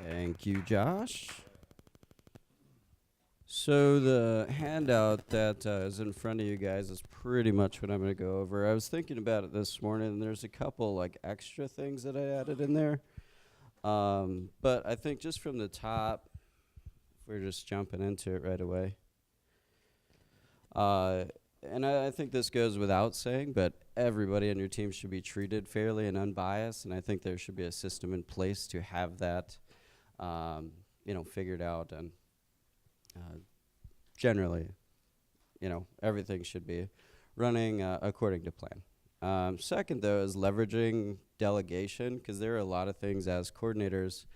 Thank you, Josh. So the handout that is in front of you guys is pretty much what I'm going to go over. I was thinking about it this morning, and there's a couple like extra things that I added in there. But I think just from the top, if we're just jumping into it right away. And I think this goes without saying, but everybody on your team should be treated fairly and unbiased, and I think there should be a system in place to have that, figured out. And generally, everything should be running according to plan. Second, though, is leveraging delegation, because there are a lot of things as coordinators.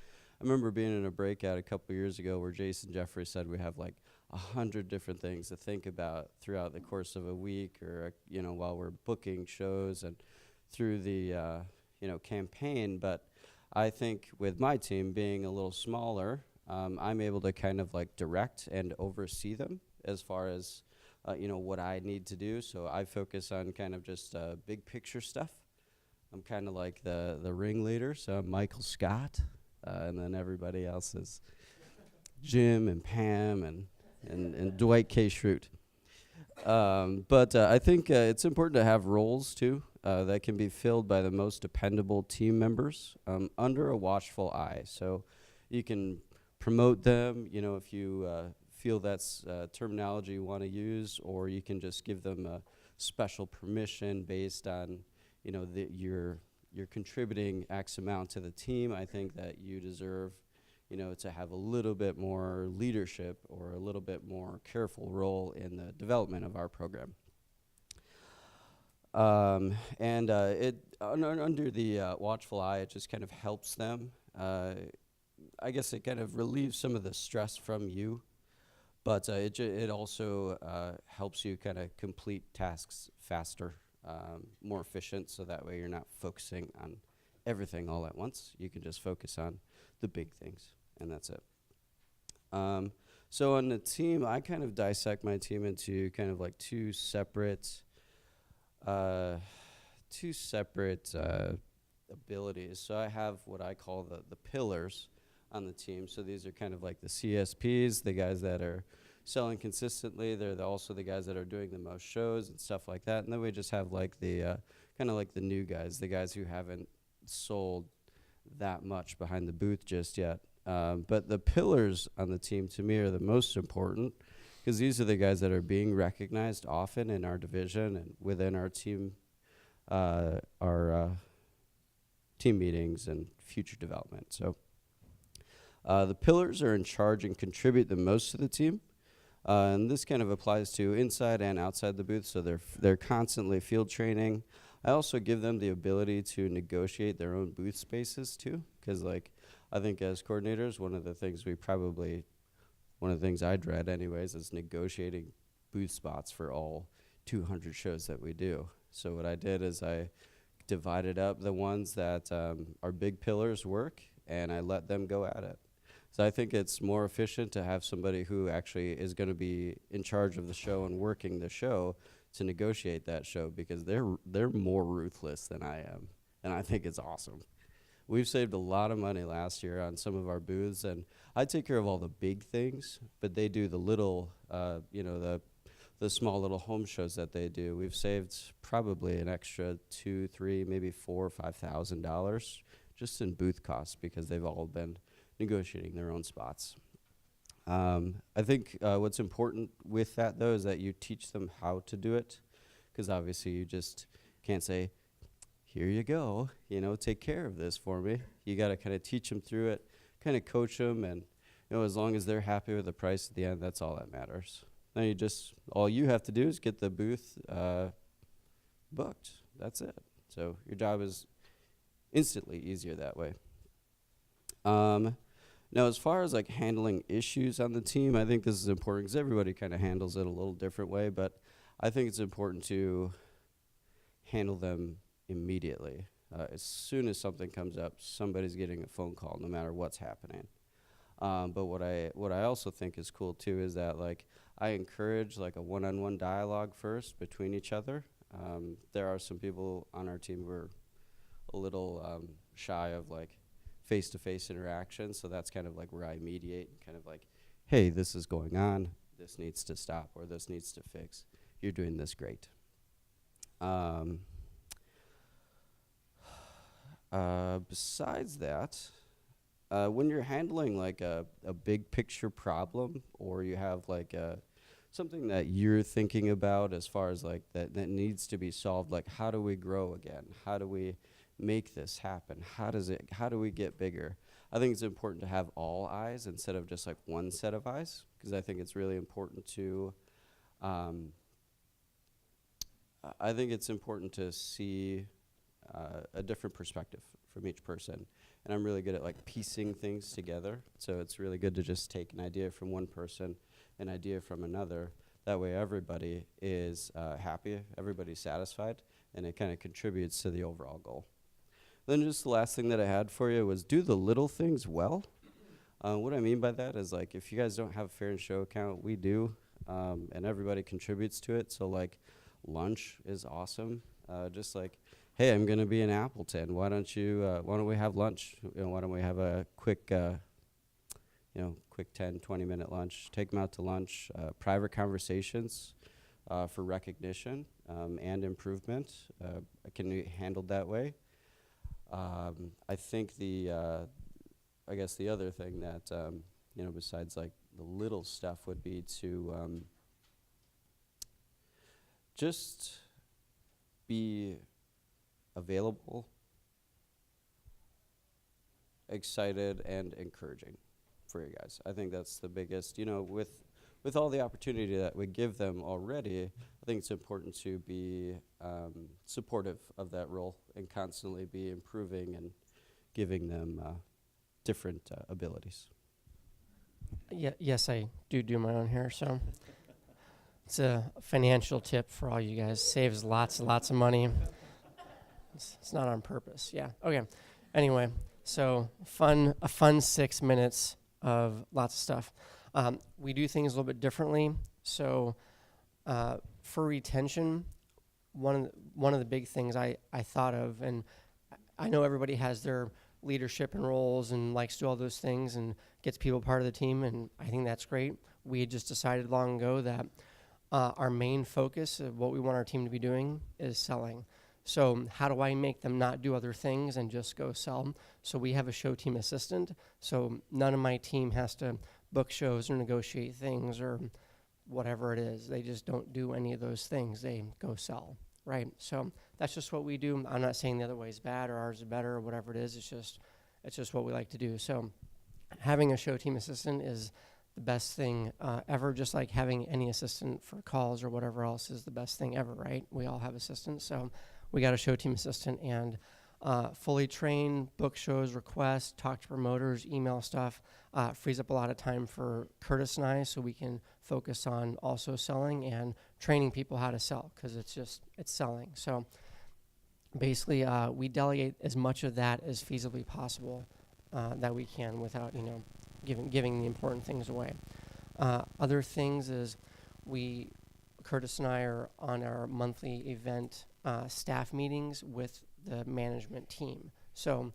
I remember being in a breakout a couple years ago where Jason Jeffrey said we have like 100 different things to think about throughout the course of a week, or while we're booking shows and through the campaign. But I think with my team being a little smaller, I'm able to kind of like direct and oversee them as far as what I need to do. So I focus on kind of just big picture stuff. I'm kind of like the ringleader, so I'm Michael Scott, and then everybody else is Jim and Pam and Dwight K. Schrute. But I think it's important to have roles too that can be filled by the most dependable team members under a watchful eye. So you can promote them, if you feel that's terminology you want to use, or you can just give them a special permission based on, you're contributing X amount to the team. I think that you deserve, to have a little bit more leadership or a little bit more careful role in the development of our program. And it under the watchful eye, it just kind of helps them. I guess it kind of relieves some of the stress from you, but it also helps you kind of complete tasks faster, more efficient, so that way you're not focusing on everything all at once. You can just focus on the big things, and that's it. So on the team, I kind of dissect my team into kind of like two separate abilities. So I have what I call the pillars on the team. So these are kind of like the CSPs, the guys that are selling consistently. They're also the guys that are doing the most shows and stuff like that. And then we just have like the kind of like the new guys, the guys who haven't sold that much behind the booth just yet. But the pillars on the team to me are the most important, because these are the guys that are being recognized often in our division and within our team, our team meetings and future development. So the pillars are in charge and contribute the most to the team. And this kind of applies to inside and outside the booth, so they're constantly field training. I also give them the ability to negotiate their own booth spaces too, because I think as coordinators, one of the things I dread anyways is negotiating booth spots for all 200 shows that we do. So what I did is I divided up the ones that are big pillars work, and I let them go at it. So I think it's more efficient to have somebody who actually is going to be in charge of the show and working the show to negotiate that show, because they're more ruthless than I am, and I think it's awesome. We've saved a lot of money last year on some of our booths, and I take care of all the big things, but they do the little, the small little home shows that they do. We've saved probably an extra $2, $3, maybe $4, $5,000 just in booth costs, because they've all been negotiating their own spots. I think what's important with that, though, is that you teach them how to do it, because obviously you just can't say, here you go, take care of this for me. You got to kind of teach them through it, kind of coach them, and as long as they're happy with the price at the end, that's all that matters. Then all you have to do is get the booth booked. That's it. So your job is instantly easier that way. Now, as far as handling issues on the team, I think this is important because everybody kind of handles it a little different way, but I think it's important to handle them immediately. As soon as something comes up, somebody's getting a phone call, no matter what's happening. But what I also think is cool too is that I encourage a one-on-one dialogue first between each other. There are some people on our team who are a little shy of face-to-face interaction. So that's kind of like where I mediate, kind of like, hey, this is going on, this needs to stop, or this needs to fix. You're doing this great. Besides that, when you're handling like a big picture problem, or you have like something that you're thinking about as far as like that needs to be solved, like how do we grow again? How do we make this happen? How do we get bigger? I think it's important to have all eyes instead of just like one set of eyes, because I think it's really important to I think it's important to see a different perspective from each person. And I'm really good at like piecing things together. So it's really good to just take an idea from one person, an idea from another. That way everybody is happy, everybody's satisfied, and it kind of contributes to the overall goal. Then just the last thing that I had for you was do the little things well. What I mean by that is like if you guys don't have a Fair and Show account, we do, and everybody contributes to it. So like lunch is awesome. Just like, hey, I'm gonna be in Appleton. Why don't we have lunch? Why don't we have a quick 10, 20-minute lunch? Take them out to lunch. Private conversations for recognition and improvement can be handled that way. I think I guess the other thing that besides like the little stuff would be to just be available, excited, and encouraging for you guys. I think that's the biggest, with all the opportunity that we give them already, I think it's important to be supportive of that role and constantly be improving and giving them different abilities. Yes, I do my own hair, so it's a financial tip for all you guys. Saves lots of money. It's not on purpose. Yeah. Okay. Anyway, so a fun 6 minutes of lots of stuff. We do things a little bit differently. So for retention, one of the big things I thought of, and I know everybody has their leadership and roles and likes to do all those things and gets people part of the team, and I think that's great. We had just decided long ago that our main focus of what we want our team to be doing is selling. So how do I make them not do other things and just go sell? So we have a show team assistant. So none of my team has to book shows or negotiate things or whatever it is. They just don't do any of those things. They go sell, right? So that's just what we do. I'm not saying the other way is bad or ours is better or whatever it is. It's just what we like to do. So having a show team assistant is the best thing ever, just like having any assistant for calls or whatever else is the best thing ever, right? We all have assistants. So we got a show team assistant and fully trained, book shows, requests, talk to promoters, email stuff, frees up a lot of time for Curtis and I so we can focus on also selling and training people how to sell because it's selling. So basically we delegate as much of that as feasibly possible that we can without, giving the important things away. Other things is Curtis and I are on our monthly event staff meetings with the management team. So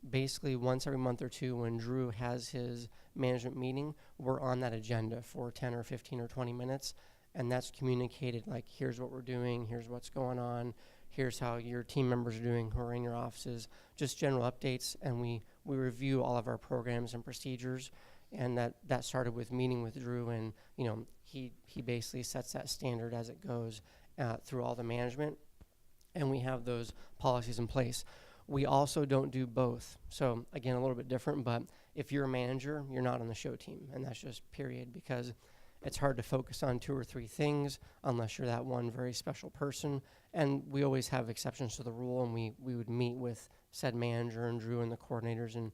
basically once every month or two when Drew has his management meeting, we're on that agenda for 10 or 15 or 20 minutes, and that's communicated like, here's what we're doing, here's what's going on, here's how your team members are doing who are in your offices, just general updates, and we review all of our programs and procedures, and that started with meeting with Drew, and he basically sets that standard as it goes through all the management, and we have those policies in place. We also don't do both. So again, a little bit different, but if you're a manager, you're not on the show team, and that's just period, because it's hard to focus on 2 or 3 things unless you're that one very special person. And we always have exceptions to the rule, and we would meet with said manager and Drew and the coordinators, and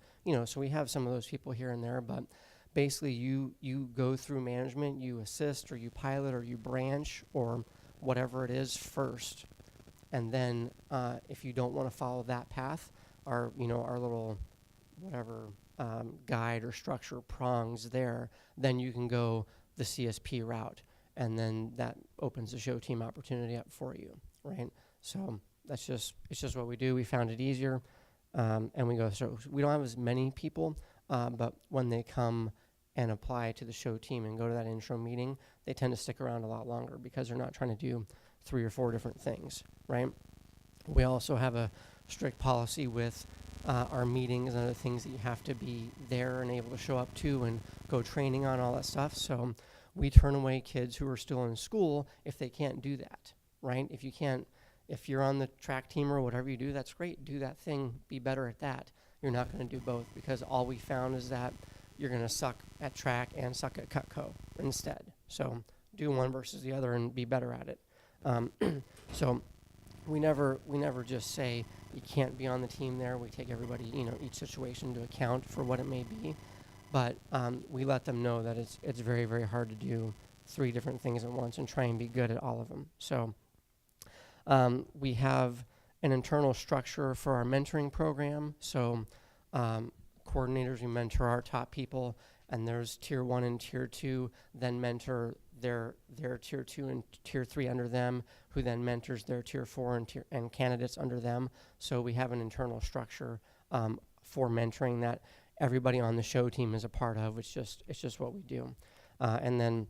so we have some of those people here and there, but basically you go through management, you assist or you pilot or you branch or whatever it is first. And then if you don't want to follow that path, our little whatever guide or structure prongs there, then you can go the CSP route, and then that opens the show team opportunity up for you, right? So it's just what we do. We found it easier. And we go, so we don't have as many people, but when they come and apply to the show team and go to that intro meeting, they tend to stick around a lot longer because they're not trying to do 3 or 4 different things, right? We also have a strict policy with our meetings and other things that you have to be there and able to show up to and go training on, all that stuff. So we turn away kids who are still in school if they can't do that, right? If you're on the track team or whatever you do, that's great. Do that thing. Be better at that. You're not going to do both, because all we found is that you're going to suck at track and suck at Cutco instead. So do one versus the other and be better at it. So we never just say you can't be on the team there. We take everybody, each situation into account for what it may be. But we let them know that it's very, very hard to do 3 different things at once and try and be good at all of them. So we have an internal structure for our mentoring program. So coordinators, we mentor our top people, and there's tier 1 and tier 2, then mentor their tier 2 and tier 3 under them, who then mentors their tier 4 and candidates under them. So we have an internal structure for mentoring that everybody on the show team is a part of. It's just what we do. And then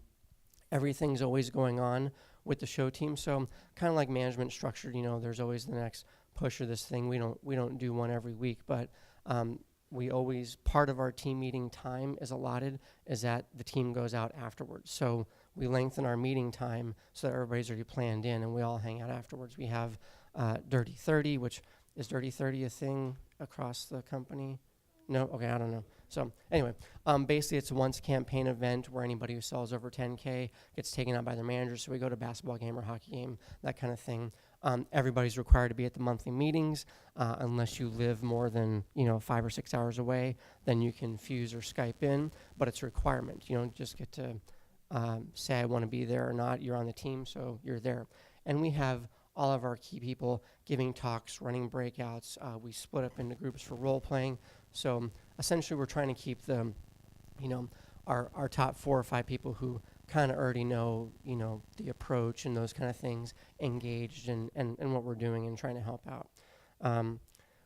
everything's always going on with the show team. So kind of like management structure, there's always the next push of this thing. We don't do one every week, but we always, part of our team meeting time is allotted is that the team goes out afterwards. So we lengthen our meeting time so that everybody's already planned in and we all hang out afterwards. We have Dirty 30, which is Dirty 30 a thing across the company? No? Okay, I don't know. So anyway, basically it's a once campaign event where anybody who sells over 10K gets taken out by their manager. So we go to a basketball game or hockey game, that kind of thing. Everybody's required to be at the monthly meetings unless you live more than 5 or 6 hours away. Then you can fuse or Skype in, but it's a requirement. You don't just get to say I want to be there or not. You're on the team, so you're there. And we have all of our key people giving talks, running breakouts. We split up into groups for role playing. So essentially, we're trying to keep the, our top 4 or 5 people who kind of already know, the approach and those kind of things, engaged in what we're doing and trying to help out.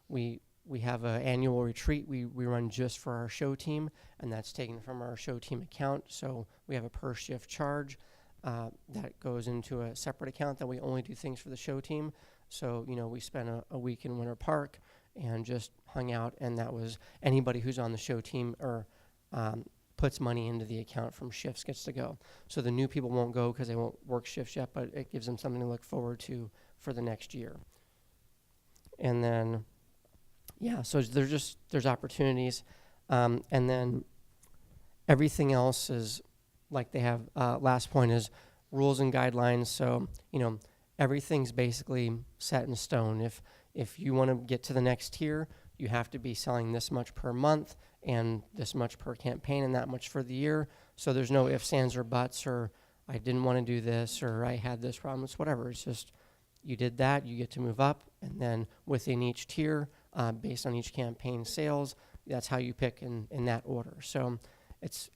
We have an annual retreat we run just for our show team, and that's taken from our show team account. So we have a per shift charge that goes into a separate account that we only do things for the show team. So, we spent a week in Winter Park and just hung out, and that was anybody who's on the show team or puts money into the account from shifts gets to go. So the new people won't go because they won't work shifts yet, but it gives them something to look forward to for the next year. And then, so there's opportunities. And then everything else is like they have, last point is rules and guidelines. So, everything's basically set in stone. If you want to get to the next tier, you have to be selling this much per month and this much per campaign and that much for the year. So there's no ifs, ands, or buts, or I didn't want to do this, or I had this problem. It's whatever. It's just you did that, you get to move up, and then within each tier, based on each campaign sales, that's how you pick in that order. So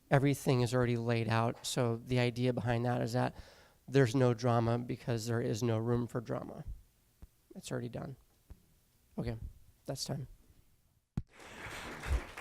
everything is already laid out. So the idea behind that is that there's no drama because there is no room for drama. It's already done. Okay, that's time.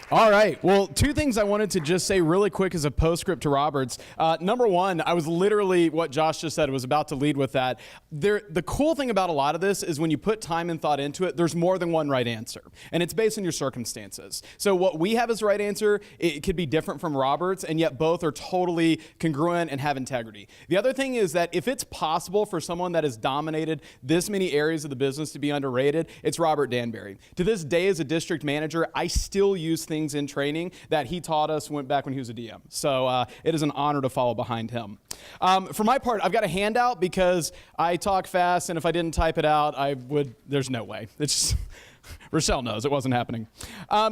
All right. Well, 2 things I wanted to just say really quick as a postscript to Robert's. Number 1, I was literally, what Josh just said, was about to lead with that. The cool thing about a lot of this is when you put time and thought into it, there's more than one right answer. And it's based on your circumstances. So what we have as the right answer, it could be different from Robert's, and yet both are totally congruent and have integrity. The other thing is that if it's possible for someone that has dominated this many areas of the business to be underrated, it's Robert Danbury. To this day as a district manager, I still use things in training that he taught us back when he was a DM. So it is an honor to follow behind him. For my part, I've got a handout because I talk fast, and if I didn't type it out, there's no way. It's just, Rochelle knows it wasn't happening.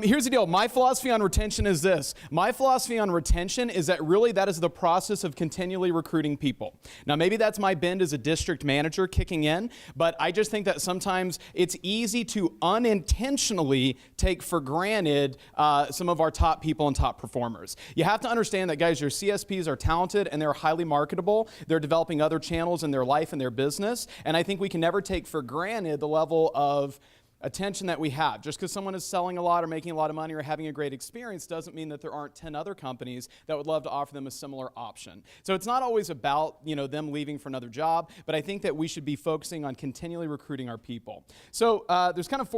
Here's the deal. My philosophy on retention is this. My philosophy on retention is that really that is the process of continually recruiting people. Now, maybe that's my bend as a district manager kicking in, but I just think that sometimes it's easy to unintentionally take for granted some of our top people and top performers. You have to understand that, guys, your CSPs are talented and they're highly marketable. They're developing other channels in their life and their business, and I think we can never take for granted the level of attention that we have. Just because someone is selling a lot or making a lot of money or having a great experience doesn't mean that there aren't 10 other companies that would love to offer them a similar option. So it's not always about, them leaving for another job, but I think that we should be focusing on continually recruiting our people. So there's kind of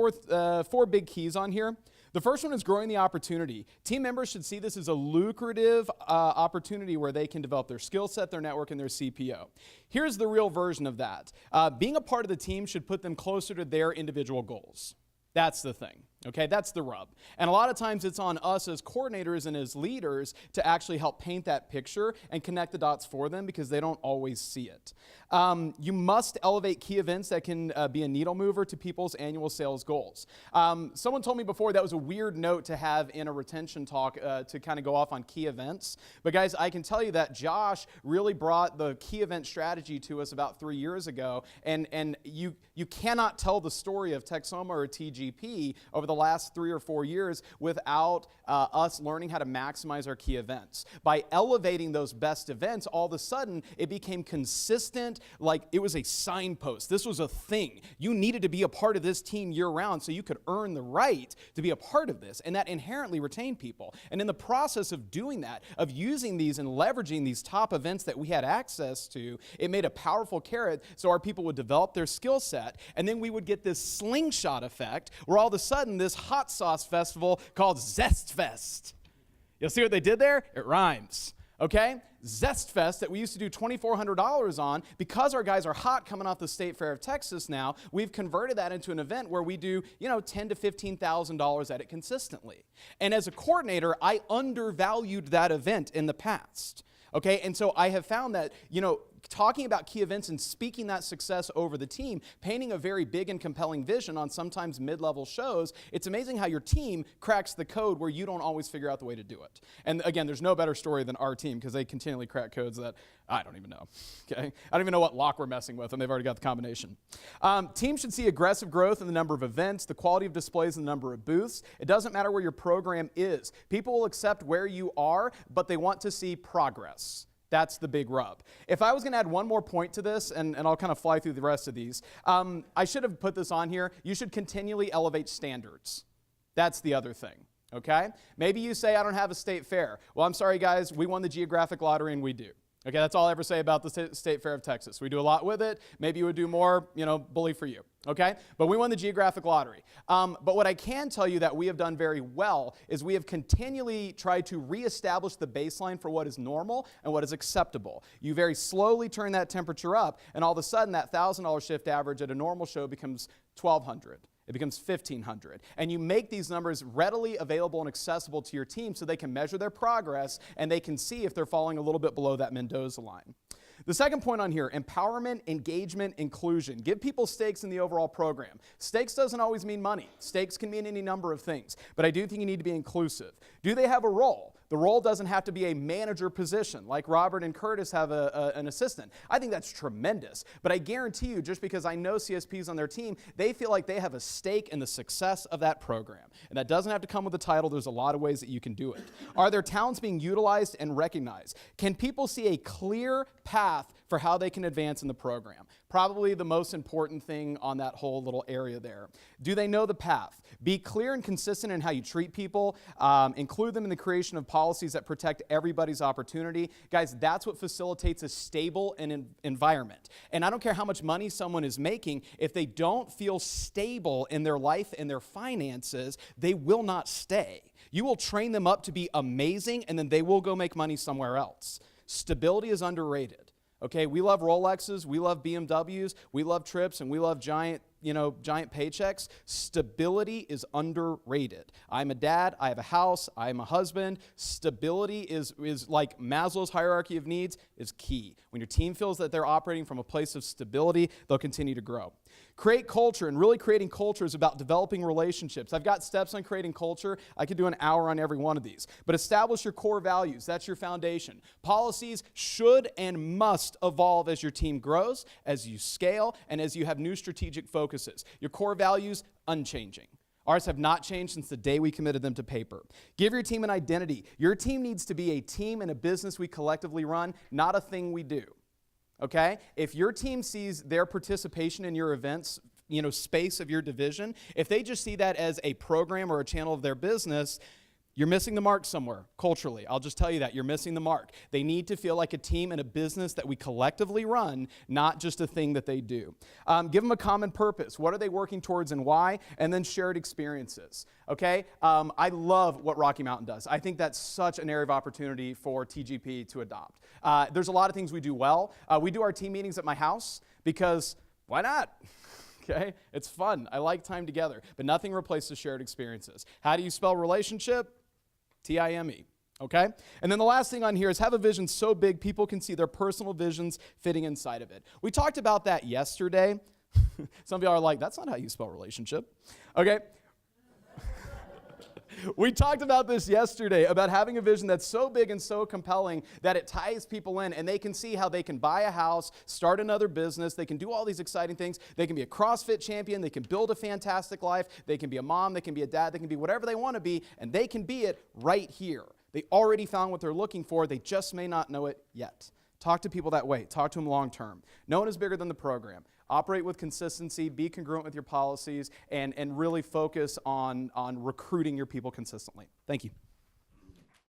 four big keys on here. The first one is growing the opportunity. Team members should see this as a lucrative opportunity where they can develop their skill set, their network, and their CPO. Here's the real version of that. Being a part of the team should put them closer to their individual goals. That's the thing, okay? That's the rub. And a lot of times it's on us as coordinators and as leaders to actually help paint that picture and connect the dots for them because they don't always see it. You must elevate key events that can be a needle mover to people's annual sales goals. Someone told me before that was a weird note to have in a retention talk to kind of go off on key events. But guys, I can tell you that Josh really brought the key event strategy to us about 3 years ago. And you cannot tell the story of Texoma or TGP over the last 3 or 4 years without us learning how to maximize our key events. By elevating those best events, all of a sudden it became consistent, like it was a signpost. This was a thing. You needed to be a part of this team year-round so you could earn the right to be a part of this, and that inherently retained people. And in the process of doing that, of using these and leveraging these top events that we had access to, it made a powerful carrot so our people would develop their skill set, and then we would get this slingshot effect where all of a sudden this hot sauce festival called Zest Fest. You'll see what they did there? It rhymes. Okay? Zest Fest that we used to do $2,400 on, because our guys are hot coming off the State Fair of Texas now, we've converted that into an event where we do, $10,000 to $15,000 at it consistently. And as a coordinator, I undervalued that event in the past. Okay? And so I have found that, talking about key events and speaking that success over the team, painting a very big and compelling vision on sometimes mid-level shows, it's amazing how your team cracks the code where you don't always figure out the way to do it. And again, there's no better story than our team because they continually crack codes that I don't even know. Okay? I don't even know what lock we're messing with, and they've already got the combination. Teams should see aggressive growth in the number of events, the quality of displays, and the number of booths. It doesn't matter where your program is. People will accept where you are, but they want to see progress. That's the big rub. If I was going to add one more point to this, and I'll kind of fly through the rest of these, I should have put this on here. You should continually elevate standards. That's the other thing, okay? Maybe you say, I don't have a state fair. Well, I'm sorry, guys. We won the geographic lottery, and we do. Okay, that's all I ever say about the State Fair of Texas. We do a lot with it. Maybe you would do more, bully for you, okay? But we won the geographic lottery. But what I can tell you that we have done very well is we have continually tried to reestablish the baseline for what is normal and what is acceptable. You very slowly turn that temperature up, and all of a sudden that $1,000 shift average at a normal show becomes $1,200. It becomes $1,500. And you make these numbers readily available and accessible to your team so they can measure their progress and they can see if they're falling a little bit below that Mendoza line. The second point on here, empowerment, engagement, inclusion. Give people stakes in the overall program. Stakes doesn't always mean money. Stakes can mean any number of things. But I do think you need to be inclusive. Do they have a role? The role doesn't have to be a manager position, like Robert and Curtis have an assistant. I think that's tremendous. But I guarantee you, just because I know CSPs on their team, they feel like they have a stake in the success of that program. And that doesn't have to come with a title. There's a lot of ways that you can do it. Are their talents being utilized and recognized? Can people see a clear path for how they can advance in the program? Probably the most important thing on that whole little area there. Do they know the path? Be clear and consistent in how you treat people. Include them in the creation of policies that protect everybody's opportunity. Guys, that's what facilitates a stable environment. And I don't care how much money someone is making, if they don't feel stable in their life and their finances, they will not stay. You will train them up to be amazing, and then they will go make money somewhere else. Stability is underrated. Okay, we love Rolexes, we love BMWs, we love trips, and we love giant paychecks. Stability is underrated. I'm a dad, I have a house, I'm a husband. Stability is like Maslow's hierarchy of needs, is key. When your team feels that they're operating from a place of stability, they'll continue to grow. Create culture, and really creating culture is about developing relationships. I've got steps on creating culture. I could do an hour on every one of these. But establish your core values. That's your foundation. Policies should and must evolve as your team grows, as you scale, and as you have new strategic focuses. Your core values, unchanging. Ours have not changed since the day we committed them to paper. Give your team an identity. Your team needs to be a team and a business we collectively run, not a thing we do. Okay? If your team sees their participation in your events space of your division, if they just see that as a program or a channel of their business, you're missing the mark somewhere culturally. I'll just tell you that. You're missing the mark. They need to feel like a team and a business that we collectively run, not just a thing that they do. Give them a common purpose. What are they working towards and why? And then shared experiences. Okay? I love what Rocky Mountain does. I think that's such an area of opportunity for TGP to adopt. There's a lot of things we do well. We do our team meetings at my house because why not? Okay? It's fun. I like time together. But nothing replaces shared experiences. How do you spell relationship? T-I-M-E, okay? And then the last thing on here is have a vision so big people can see their personal visions fitting inside of it. We talked about that yesterday. Some of y'all are like, that's not how you spell relationship, okay? We talked about this yesterday, about having a vision that's so big and so compelling that it ties people in and they can see how they can buy a house, start another business, they can do all these exciting things. They can be a CrossFit champion, they can build a fantastic life, they can be a mom, they can be a dad, they can be whatever they want to be, and they can be it right here. They already found what they're looking for, they just may not know it yet. Talk to people that way. Talk to them long term. No one is bigger than the program. Operate with consistency, be congruent with your policies, and really focus on recruiting your people consistently. Thank you.